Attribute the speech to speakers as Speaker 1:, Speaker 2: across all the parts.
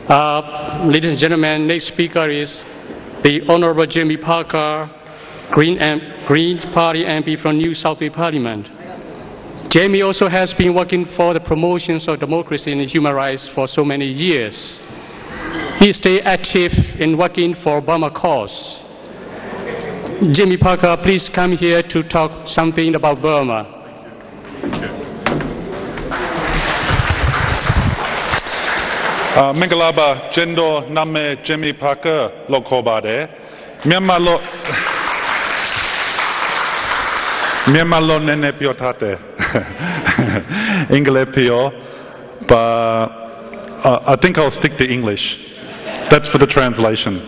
Speaker 1: Ladies and gentlemen, next speaker is the Honorable Jamie Parker, Green Party MP from New South Wales Parliament. Jamie also has been working for the promotions of democracy and human rights for so many years. He stayed active in working for Burma cause. Jamie Parker, please come here to talk something about Burma.
Speaker 2: Mengalaba Jendo Name Jamie Parker Lokobade Myanmar lo nene piotate English pio, but I think I'll stick to English. That's for the translation.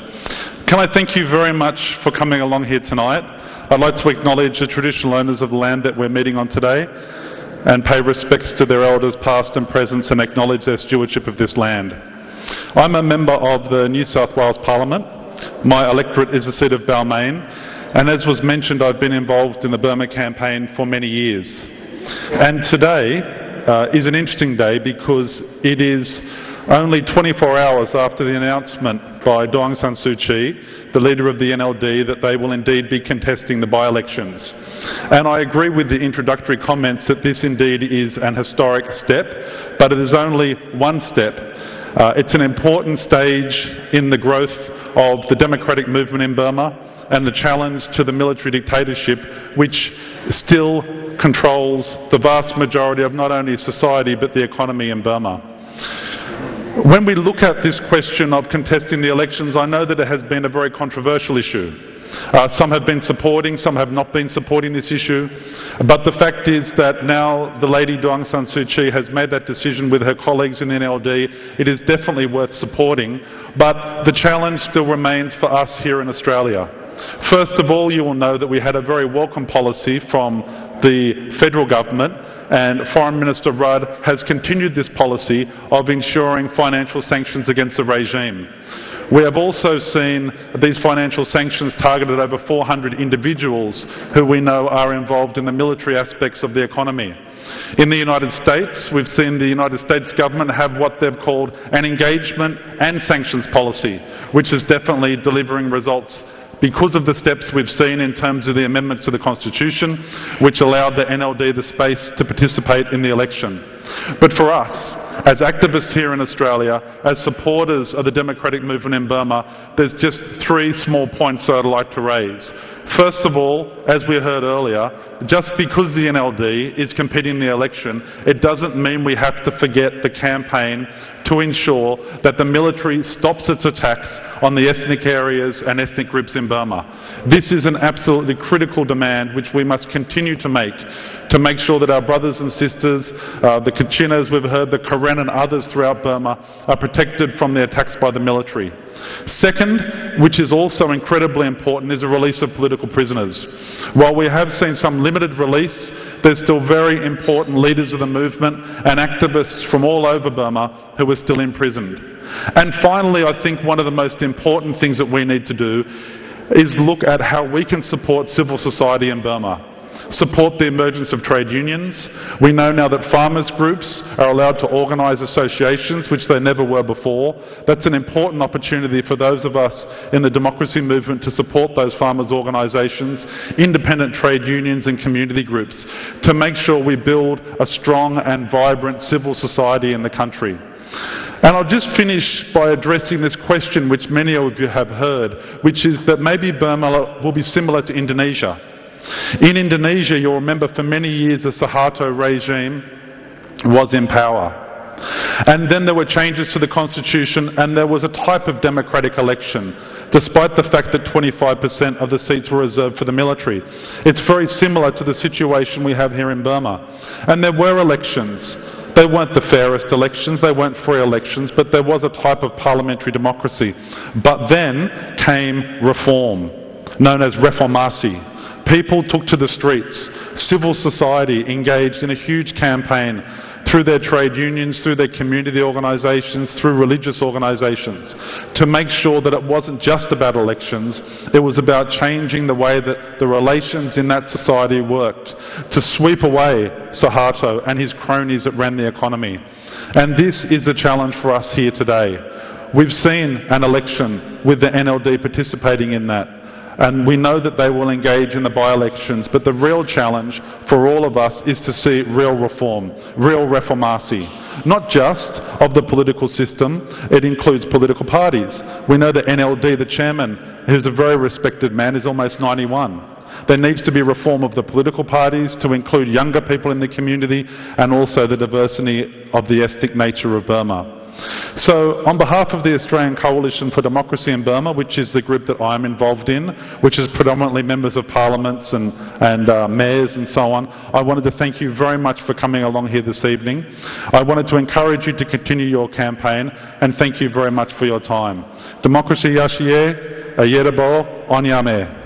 Speaker 2: Can I thank you very much for coming along here tonight? I'd like to acknowledge the traditional owners of the land that we're meeting on today and pay respects to their elders past and present and acknowledge their stewardship of this land. I'm a member of the New South Wales Parliament. My electorate is the seat of Balmain, and as was mentioned, I've been involved in the Burma campaign for many years. And today is an interesting day because it is only 24 hours after the announcement by Aung San Suu Kyi, the leader of the NLD, that they will indeed be contesting the by-elections. And I agree with the introductory comments that this indeed is an historic step, but it is only one step. It's an important stage in the growth of the democratic movement in Burma and the challenge to the military dictatorship which still controls the vast majority of not only society but the economy in Burma. When we look at this question of contesting the elections, I know that it has been a very controversial issue. Some have been supporting, some have not been supporting this issue. But the fact is that now the lady Aung San Suu Kyi has made that decision with her colleagues in the NLD. It is definitely worth supporting. But the challenge still remains for us here in Australia. First of all, you will know that we had a very welcome policy from the federal government, and Foreign Minister Rudd has continued this policy of ensuring financial sanctions against the regime. We have also seen these financial sanctions targeted over 400 individuals who we know are involved in the military aspects of the economy. In the United States, we've seen the United States government have what they've called an engagement and sanctions policy, which is definitely delivering results because of the steps we've seen in terms of the amendments to the Constitution, which allowed the NLD the space to participate in the election. But for us, as activists here in Australia, as supporters of the democratic movement in Burma, there's just three small points that I'd like to raise. First of all, as we heard earlier, just because the NLD is competing in the election, it doesn't mean we have to forget the campaign to ensure that the military stops its attacks on the ethnic areas and ethnic groups in Burma. This is an absolutely critical demand which we must continue to make sure that our brothers and sisters, the Kachinas we've heard, the Karen and others throughout Burma, are protected from the attacks by the military. Second, which is also incredibly important, is the release of political prisoners. While we have seen some limited release, there's still very important leaders of the movement and activists from all over Burma who are still imprisoned. And finally, I think one of the most important things that we need to do is look at how we can support civil society in Burma. Support the emergence of trade unions. We know now that farmers groups are allowed to organise associations, which they never were before. That's an important opportunity for those of us in the democracy movement to support those farmers' organisations, independent trade unions and community groups, to make sure we build a strong and vibrant civil society in the country. And I'll just finish by addressing this question which many of you have heard, which is that maybe Burma will be similar to Indonesia. In Indonesia, you'll remember for many years the Suharto regime was in power. And then there were changes to the constitution and there was a type of democratic election, despite the fact that 25% of the seats were reserved for the military. It's very similar to the situation we have here in Burma. And there were elections. They weren't the fairest elections, they weren't free elections, but there was a type of parliamentary democracy. But then came reform, known as reformasi. People took to the streets. Civil society engaged in a huge campaign through their trade unions, through their community organisations, through religious organisations, to make sure that it wasn't just about elections, it was about changing the way that the relations in that society worked, to sweep away Suharto and his cronies that ran the economy. And this is the challenge for us here today. We've seen an election with the NLD participating in that. And we know that they will engage in the by-elections, but the real challenge for all of us is to see real reform, real reformasi. Not just of the political system, it includes political parties. We know that NLD, the chairman, who's a very respected man, is almost 91. There needs to be reform of the political parties to include younger people in the community and also the diversity of the ethnic nature of Burma. So, on behalf of the Australian Coalition for Democracy in Burma, which is the group that I'm involved in, which is predominantly members of parliaments and mayors and so on, I wanted to thank you very much for coming along here this evening. I wanted to encourage you to continue your campaign and thank you very much for your time. Democracy Yashie, Ayerabo, Onyame.